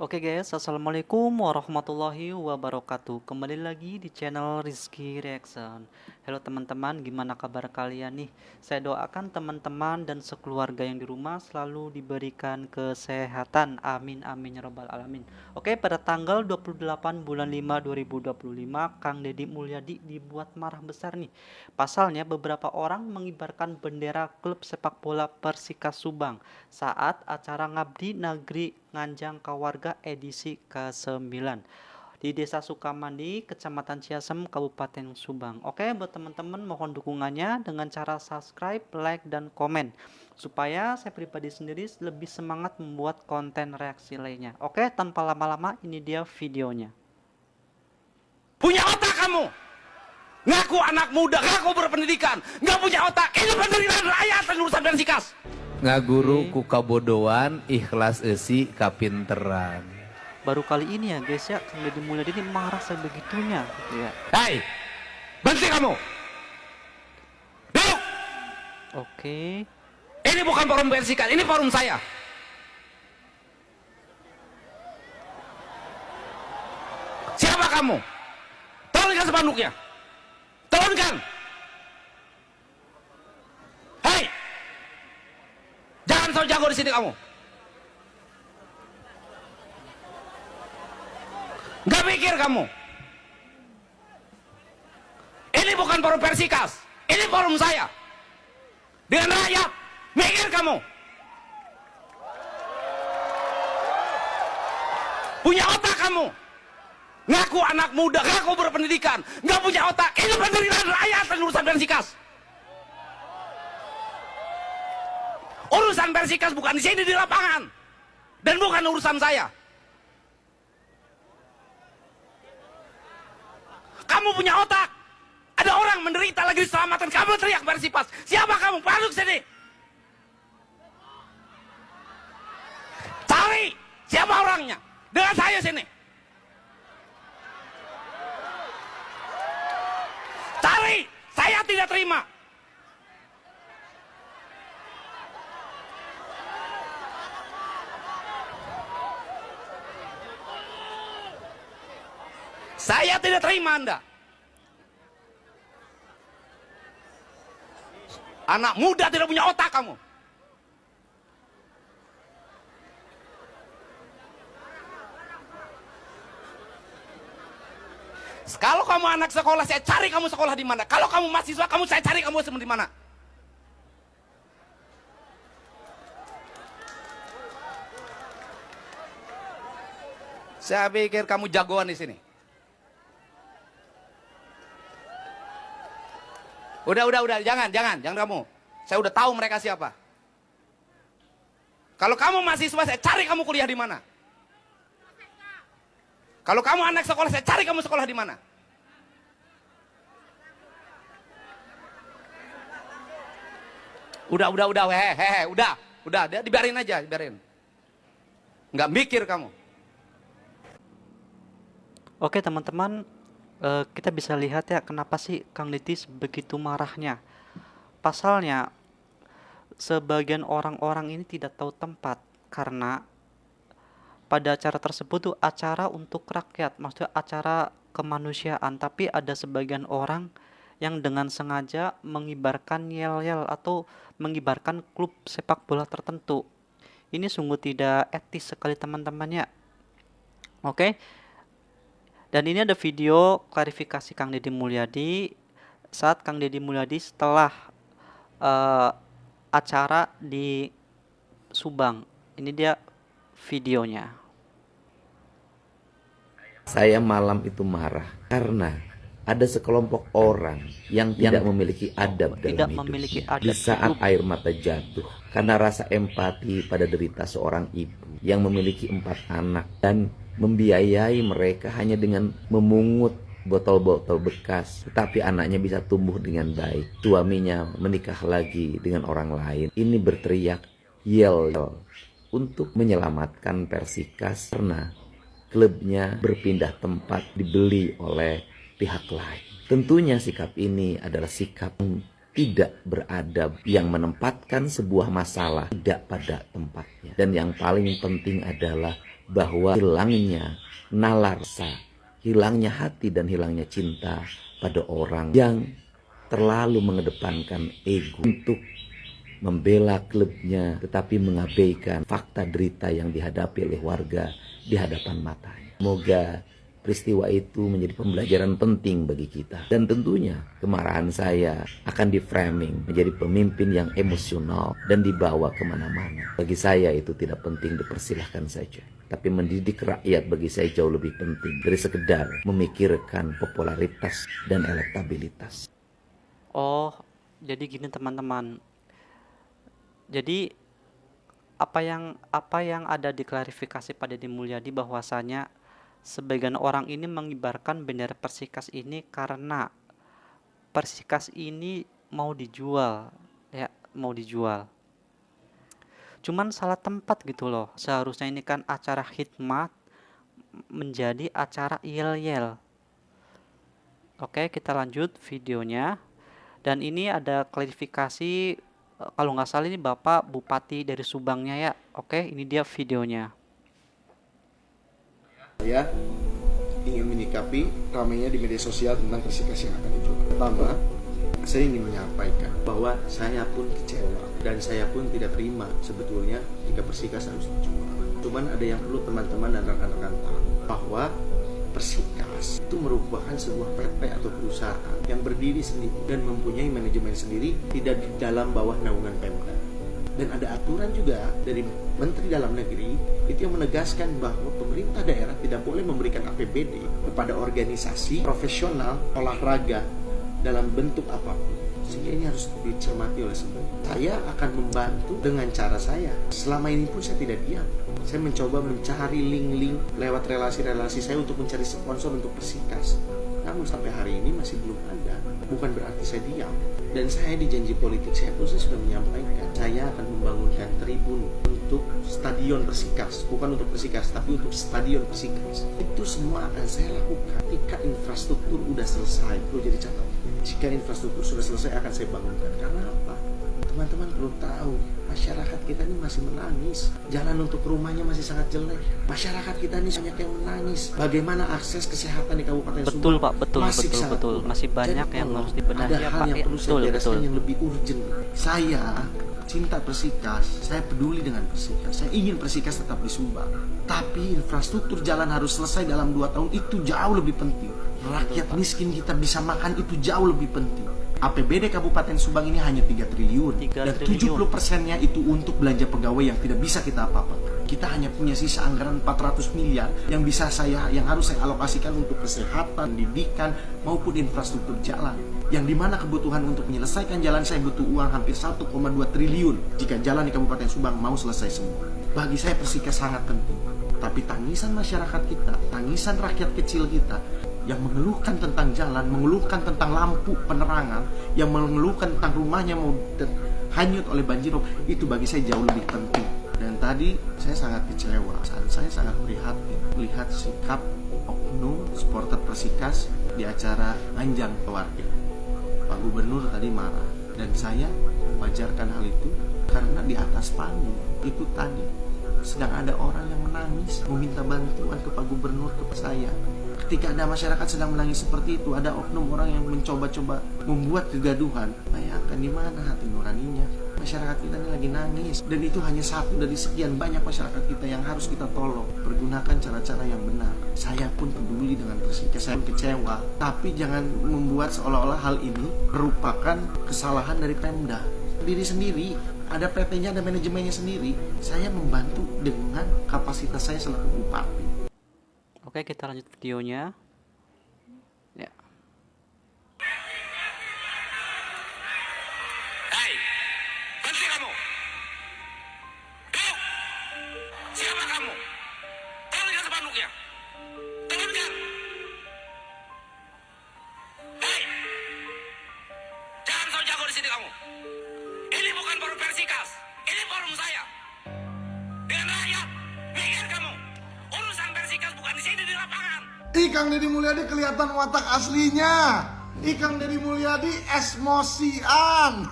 Oke guys, assalamualaikum warahmatullahi wabarakatuh. Kembali lagi di channel Rizky Reaction. Halo teman-teman, gimana kabar kalian nih? Saya doakan teman-teman dan sekeluarga yang di rumah selalu diberikan kesehatan. Amin amin ya rabbal alamin. Oke, pada tanggal 28 bulan 5 2025, Kang Deddy Mulyadi dibuat marah besar nih. Pasalnya beberapa orang mengibarkan bendera klub sepak bola Persikas Subang saat acara Ngabdi Negeri Nganjang Kawarga edisi ke-9 di Desa Sukamandi, Kecamatan Ciasem, Kabupaten Subang. Oke, buat teman-teman mohon dukungannya dengan cara subscribe, like, dan komen supaya saya pribadi sendiri lebih semangat membuat konten reaksi lainnya. Oke, tanpa lama-lama ini dia videonya. Punya otak kamu. Ngaku anak muda, ngaku berpendidikan, nggak punya otak. Ini penderitaan rakyat dan urusan Persikas. Ngaguru ku kabodohan, ikhlas esi kapinteran. Baru kali ini ya guys ya, Kang Deddy Mulyadi ini marah sebegitunya gitu ya. Hei, berhenti kamu. Duduk. Oke. Ini bukan forum Persikas, ini forum saya. Siapa kamu? Turunkan spanduknya. Turunkan. Hei, jangan sok jago di sini kamu. Nggak mikir kamu. Ini bukan forum Persikas, ini forum saya. Dengan rakyat, mikir kamu. Punya otak kamu. Ngaku anak muda, ngaku berpendidikan, nggak punya otak. Ini penderitaan rakyat dan urusan Persikas. Urusan Persikas bukan di sini di lapangan, dan bukan urusan saya. Kamu punya otak. Ada orang menderita lagi diselamatkan, kamu teriak Persipas. Siapa kamu? Masuk sini. Cari siapa orangnya. Dengan saya sini. Cari, saya tidak terima. Saya tidak terima Anda. Anak muda tidak punya otak kamu. Kalau kamu anak sekolah, saya cari kamu sekolah di mana. Kalau kamu mahasiswa, saya cari kamu di mana. Saya pikir kamu jagoan di sini. Udah, jangan kamu. Saya udah tahu mereka siapa. Kalau kamu mahasiswa, saya cari kamu kuliah di mana. Kalau kamu anak sekolah, saya cari kamu sekolah di mana. Udah, udah, dibiarin aja, dibiarin. Nggak mikir kamu. Oke teman-teman, kita bisa lihat ya kenapa sih Kang Deddy begitu marahnya. Pasalnya sebagian orang-orang ini tidak tahu tempat karena pada acara tersebut tuh acara untuk rakyat, maksudnya acara kemanusiaan, tapi ada sebagian orang yang dengan sengaja mengibarkan yel-yel atau mengibarkan klub sepak bola tertentu. Ini sungguh tidak etis sekali teman-temannya. Oke. Dan ini ada video klarifikasi Kang Deddy Mulyadi saat Kang Deddy Mulyadi setelah acara di Subang. Ini dia videonya. Saya malam itu marah karena ada sekelompok orang yang tidak memiliki adab dalam hidupnya. Di saat air mata jatuh karena rasa empati pada derita seorang ibu yang memiliki 4 anak dan membiayai mereka hanya dengan memungut botol-botol bekas, tetapi anaknya bisa tumbuh dengan baik. Suaminya menikah lagi dengan orang lain. Ini berteriak yel-yel untuk menyelamatkan Persikas karena klubnya berpindah tempat, dibeli oleh pihak lain. Tentunya sikap ini adalah sikap tidak beradab, yang menempatkan sebuah masalah tidak pada tempatnya. Dan yang paling penting adalah bahwa hilangnya nalar rasa, hilangnya hati dan hilangnya cinta pada orang yang terlalu mengedepankan ego untuk membela klubnya, tetapi mengabaikan fakta derita yang dihadapi oleh warga di hadapan matanya. Semoga peristiwa itu menjadi pembelajaran penting bagi kita. Dan tentunya kemarahan saya akan di-framing menjadi pemimpin yang emosional dan dibawa kemana-mana. Bagi saya itu tidak penting, dipersilahkan saja. Tapi mendidik rakyat bagi saya jauh lebih penting dari sekedar memikirkan popularitas dan elektabilitas. Oh, jadi gini teman-teman. Jadi apa yang ada di klarifikasi pada Deddy Mulyadi bahwasanya sebagian orang ini mengibarkan bendera Persikas ini karena Persikas ini mau dijual, ya, mau dijual. Cuman salah tempat gitu loh. Seharusnya ini kan acara khidmat menjadi acara yel-yel. Oke, kita lanjut videonya. Dan ini ada klarifikasi, kalau nggak salah ini Bapak Bupati dari Subangnya ya. Oke, ini dia videonya. Saya ingin menyikapi ramainya di media sosial tentang Persikas yang akan dijual. Pertama, saya ingin menyampaikan bahwa saya pun kecewa dan saya pun tidak terima sebetulnya jika Persikas harus dijual. Cuman ada yang perlu teman-teman dan rekan-rekan tahu bahwa Persikas itu merupakan sebuah PT atau perusahaan yang berdiri sendiri dan mempunyai manajemen sendiri, tidak di dalam bawah naungan Pemda. Dan ada aturan juga dari Menteri Dalam Negeri itu yang menegaskan bahwa pemerintah daerah tidak boleh memberikan APBD kepada organisasi profesional olahraga dalam bentuk apapun. Sehingga ini harus dicermati oleh semua. Saya akan membantu dengan cara saya. Selama ini pun saya tidak diam. Saya mencoba mencari link-link lewat relasi-relasi saya untuk mencari sponsor untuk Persikas. Namun sampai hari ini masih belum ada. Bukan berarti saya diam. Dan saya di janji politik saya pun sudah menyampaikan saya akan membangunkan tribun untuk stadion Persikas, bukan untuk Persikas tapi untuk stadion Persikas. Itu semua akan saya lakukan ketika infrastruktur udah selesai. Perlu jadi catatan, jika infrastruktur sudah selesai akan saya bangunkan. Karena apa? Teman-teman perlu tahu, masyarakat kita ini masih menangis. Jalan untuk rumahnya masih sangat jelek. Masyarakat kita ini banyak yang menangis. Bagaimana akses kesehatan di Kabupaten Betul Subang? Pak, betul. Masih banyak Jadi, yang harus dibenahi ada ya hal Pak. yang perlu saya bereskan yang lebih urgent. Saya cinta Persikas, saya peduli dengan Persikas. Saya ingin Persikas tetap di Subang. Tapi infrastruktur jalan harus selesai dalam 2 tahun, itu jauh lebih penting. Rakyat miskin kita bisa makan, itu jauh lebih penting. APBD Kabupaten Subang ini hanya 3 triliun. 3 Dan triliun. 70%-nya itu untuk belanja pegawai yang tidak bisa kita apa-apa. Kita hanya punya sisa anggaran 400 miliar yang harus saya alokasikan untuk kesehatan, pendidikan, maupun infrastruktur jalan. Yang dimana kebutuhan untuk menyelesaikan jalan saya butuh uang hampir 1,2 triliun jika jalan di Kabupaten Subang mau selesai semua. Bagi saya Persikas sangat penting. Tapi tangisan masyarakat kita, tangisan rakyat kecil kita yang mengeluhkan tentang jalan, mengeluhkan tentang lampu penerangan, yang mengeluhkan tentang rumahnya mau hanyut oleh banjirop, itu bagi saya jauh lebih penting. Dan tadi saya sangat kecewa, saya sangat prihatin melihat sikap oknum supporter Persikas di acara Anjang Keluarga. Pak Gubernur tadi marah dan saya wajarkan hal itu karena di atas panggung itu tadi sedang ada orang yang menangis meminta bantuan ke Pak Gubernur, ke saya. Ketika ada masyarakat sedang menangis seperti itu, ada oknum orang yang mencoba-coba membuat kegaduhan. Bayangkan di mana hati nuraninya. Masyarakat kita ini lagi nangis, dan itu hanya satu dari sekian banyak masyarakat kita yang harus kita tolong. Pergunakan cara-cara yang benar. Saya pun peduli dengan Persikas, saya kecewa, tapi jangan membuat seolah-olah hal ini merupakan kesalahan dari Pemda. Diri sendiri, ada PT-nya, ada manajemennya sendiri. Saya membantu dengan kapasitas saya selaku bupati. Oke, kita lanjut videonya. Ya. Hei, berhenti kamu. Duduk. Siapa kamu? Turunkan spanduknya. Turunkan. Hei, jangan so jago di sini kamu. Ini bukan forum Persikas, ini forum saya. Dengan rakyat, mikir kamu. Urusan Persikas bukan di sini, di lapangan. Kang Deddy Mulyadi kelihatan watak aslinya. Kang Deddy Mulyadi esmosian.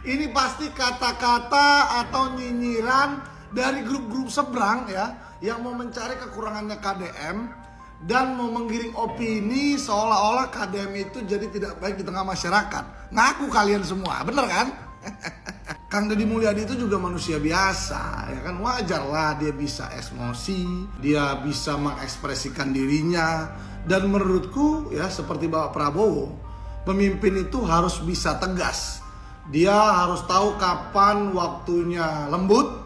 Ini pasti kata-kata atau nyinyiran dari grup-grup seberang ya, yang mau mencari kekurangannya KDM dan mau menggiring opini seolah-olah KDM itu jadi tidak baik di tengah masyarakat. Ngaku kalian semua, bener kan? Kang Deddy Mulyadi itu juga manusia biasa, ya kan, wajar lah dia bisa emosi, dia bisa mengekspresikan dirinya. Dan menurutku ya seperti Bapak Prabowo, pemimpin itu harus bisa tegas. Dia harus tahu kapan waktunya lembut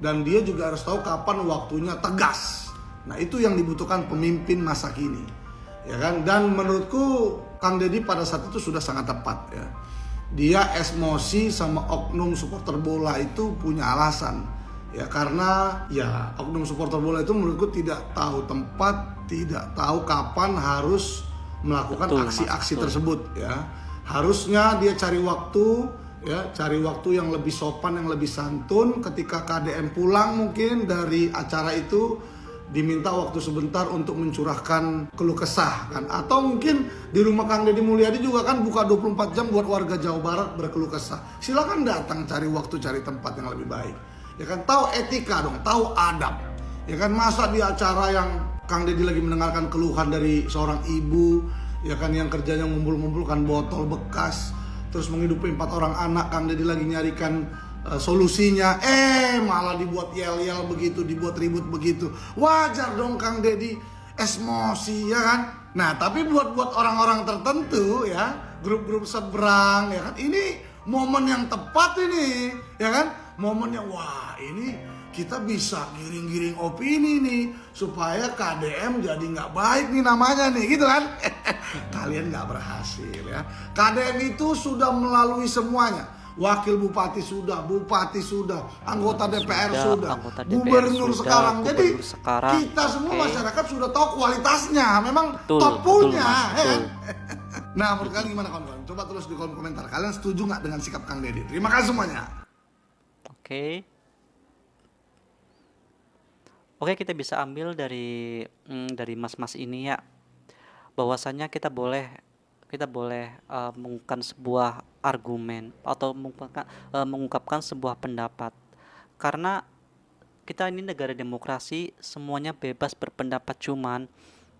dan dia juga harus tahu kapan waktunya tegas. Nah, itu yang dibutuhkan pemimpin masa kini. Ya kan? Dan menurutku Kang Deddy pada saat itu sudah sangat tepat ya. Dia emosi sama oknum supporter bola itu punya alasan. Ya karena ya oknum supporter bola itu menurutku tidak tahu tempat, tidak tahu kapan harus melakukan aksi-aksi tersebut ya. Harusnya dia cari waktu ya, cari waktu yang lebih sopan, yang lebih santun. Ketika KDM pulang mungkin dari acara itu diminta waktu sebentar untuk mencurahkan keluh kesah kan. Atau mungkin di rumah Kang Deddy Mulyadi juga kan buka 24 jam buat warga Jawa Barat berkeluh kesah. Silakan datang, cari waktu, cari tempat yang lebih baik. Ya kan, tahu etika dong, tahu adab. Ya kan, masa di acara yang Kang Deddy lagi mendengarkan keluhan dari seorang ibu, ya kan, yang kerjanya ngumpul-ngumpulkan botol bekas, terus menghidupi 4 orang anak, Kang Deddy lagi nyarikan solusinya, malah dibuat yel-yel begitu, dibuat ribut begitu. Wajar dong Kang Deddy emosi, ya kan. Nah, tapi buat orang-orang tertentu ya, grup-grup seberang, ya kan, ini momen yang tepat ini, ya kan, momennya wah ini kita bisa giring-giring opini nih supaya KDM jadi nggak baik nih namanya nih, gitu kan. Kalian nggak berhasil ya. KDM itu sudah melalui semuanya. Wakil bupati sudah, anggota DPR sudah, gubernur sekarang. Jadi kita semua masyarakat sudah tahu kualitasnya, memang top punya. Nah, menurut kalian gimana kawan-kawan? Coba tulis di kolom komentar. Kalian setuju nggak dengan sikap Kang Deddy? Terima kasih semuanya. Oke, kita bisa ambil dari mas-mas ini ya, bahwasanya kita boleh mengungkapkan sebuah argumen atau mengungkapkan sebuah pendapat, karena kita ini negara demokrasi, semuanya bebas berpendapat, cuman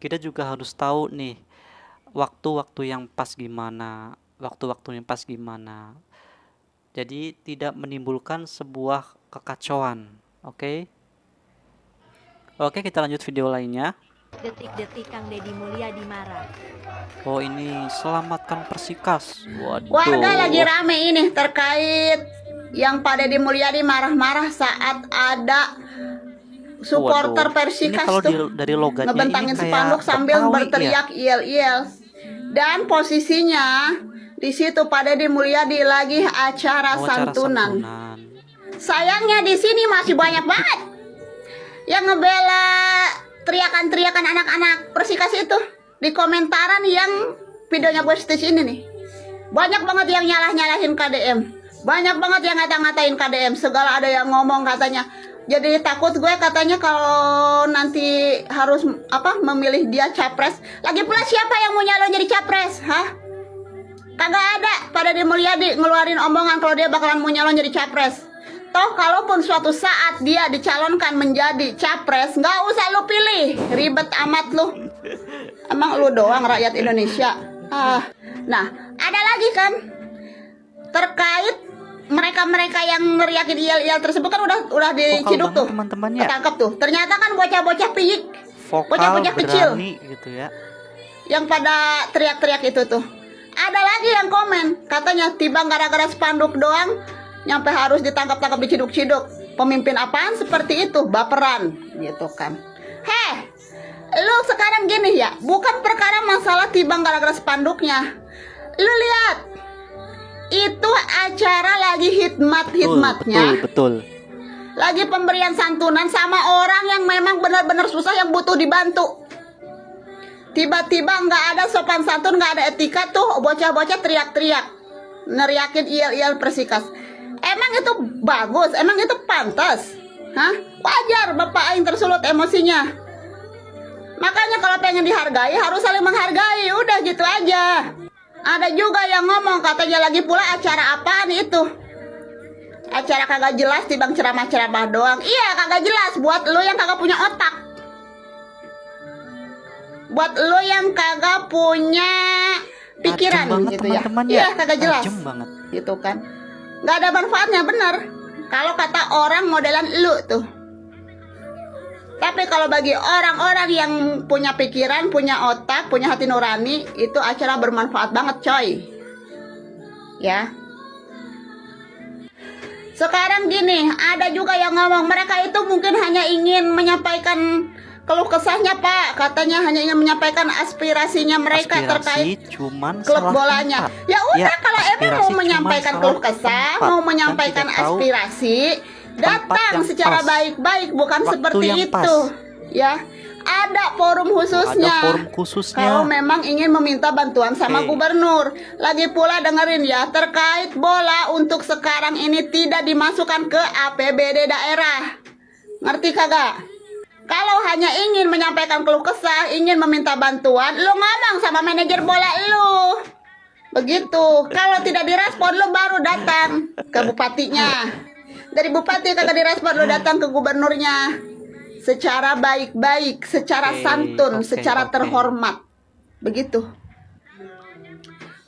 kita juga harus tahu nih waktu-waktu yang pas gimana, jadi tidak menimbulkan sebuah kekacauan. Oke, kita lanjut video lainnya. Detik-detik Kang Deddy Mulyadi marah. Oh, ini selamatkan Persikas. Waduh. Warga lagi rame ini terkait yang Pak Deddy Mulyadi marah-marah saat ada supporter Persikas tuh dari logatnya ngebentangin ini spanduk sambil berteriak ya? yel-yel. Dan posisinya di situ Pak Deddy Mulyadi lagi acara santunan. Sayangnya di sini masih banyak banget yang ngebela teriakan-teriakan anak-anak Persikas itu di komentaran yang videonya Boy Stitch ini nih. Banyak banget yang nyalah-nyalahin KDM, banyak banget yang ngata-ngatain KDM, segala ada yang ngomong katanya. Jadi takut gue katanya kalau nanti harus memilih dia capres. Lagi pula siapa yang mau nyalon jadi capres? Kagak ada. Pak Deddy Mulyadi ngeluarin omongan kalau dia bakalan mau nyalon jadi capres. Toh kalaupun suatu saat dia dicalonkan menjadi capres, nggak usah lu pilih, ribet amat lu. Emang lu doang rakyat Indonesia. Nah, ada lagi kan terkait mereka yang ngeriakin yel-yel tersebut kan udah diciduk tuh, ketangkep tuh. Ternyata kan bocah-bocah piyik, bocah-bocah kecil gitu ya, yang pada teriak-teriak itu tuh. Ada lagi yang komen katanya tiba gara-gara spanduk doang nyampe harus ditangkap-tangkap, diciduk-ciduk. Pemimpin apaan seperti itu, baperan gitu kan. Lu sekarang gini ya, bukan perkara masalah tiba gara-gara spanduknya. Lu lihat, itu acara lagi hikmatnya. Betul. Lagi pemberian santunan sama orang yang memang benar-benar susah, yang butuh dibantu. Tiba-tiba nggak ada sopan santun, nggak ada etika tuh, bocah-bocah teriak-teriak, neriakin yel-yel Persikas. Emang itu bagus? Emang itu pantas? Wajar Bapak Aing tersulut emosinya. Makanya kalau pengen dihargai harus saling menghargai, udah gitu aja. Ada juga yang ngomong katanya lagi pula acara apaan itu? Acara kagak jelas tibang ceramah-ceramah doang. Iya kagak jelas buat lo yang kagak punya otak. Buat lo yang kagak punya pikiran banget, gitu ya. teman-teman, Iya kagak jelas. Tajam banget. Gitu kan. Gak ada manfaatnya bener. Kalau kata orang modelan lu tuh. Tapi kalau bagi orang-orang yang punya pikiran, punya otak, punya hati nurani, itu acara bermanfaat banget coy. Ya. Sekarang gini, ada juga yang ngomong mereka itu mungkin hanya ingin menyampaikan keluh kesahnya Pak. Katanya hanya ingin menyampaikan aspirasinya mereka terkait cuman klub bolanya. Ya udah kalau emang mau menyampaikan keluh kesah, mau menyampaikan aspirasi, datang secara baik-baik, bukan seperti itu. Ya, ada forum khususnya. Kalau memang ingin meminta bantuan sama gubernur. Lagi pula dengerin ya, terkait bola untuk sekarang ini tidak dimasukkan ke APBD daerah. Ngerti kagak? Kalau hanya ingin menyampaikan keluh kesah, ingin meminta bantuan, lu ngomong sama manajer bola lu. Begitu. Kalau tidak direspon, lu baru datang ke bupatinya. Dari bupati kagak direspon, lu datang ke gubernurnya. Secara baik-baik, secara santun, secara terhormat. Begitu.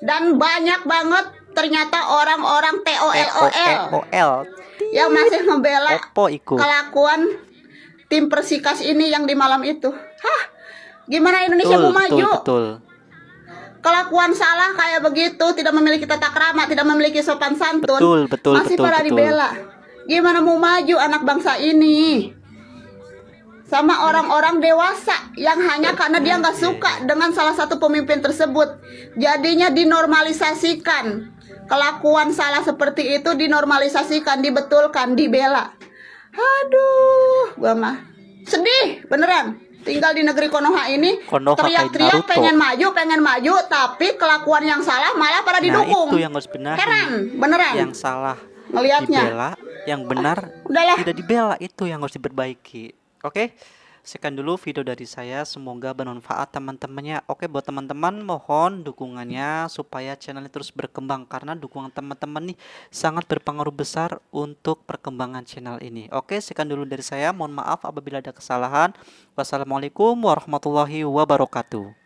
Dan banyak banget ternyata orang-orang TOLOL yang masih membela kelakuan tim Persikas ini yang di malam itu. Hah, gimana Indonesia mau maju? Kelakuan salah kayak begitu, tidak memiliki tata krama, tidak memiliki sopan santun, masih pada dibela. Gimana mau maju anak bangsa ini? Sama orang-orang dewasa yang hanya karena dia nggak suka dengan salah satu pemimpin tersebut, jadinya dinormalisasikan. Kelakuan salah seperti itu dinormalisasikan, dibetulkan, dibela. Aduh, gua mah sedih beneran. Tinggal di negeri Konoha ini, teriak-teriak pengen maju, tapi kelakuan yang salah malah pada didukung. Itu yang harus benar. Heran, beneran. Yang salah ngelihatnya dibela, yang benar tidak dibela, itu yang harus diperbaiki. Oke, sekian dulu video dari saya, semoga bermanfaat teman-temannya. Oke, buat teman-teman mohon dukungannya supaya channel ini terus berkembang, karena dukungan teman-teman nih sangat berpengaruh besar untuk perkembangan channel ini. Oke, sekian dulu dari saya, mohon maaf apabila ada kesalahan. Wassalamualaikum warahmatullahi wabarakatuh.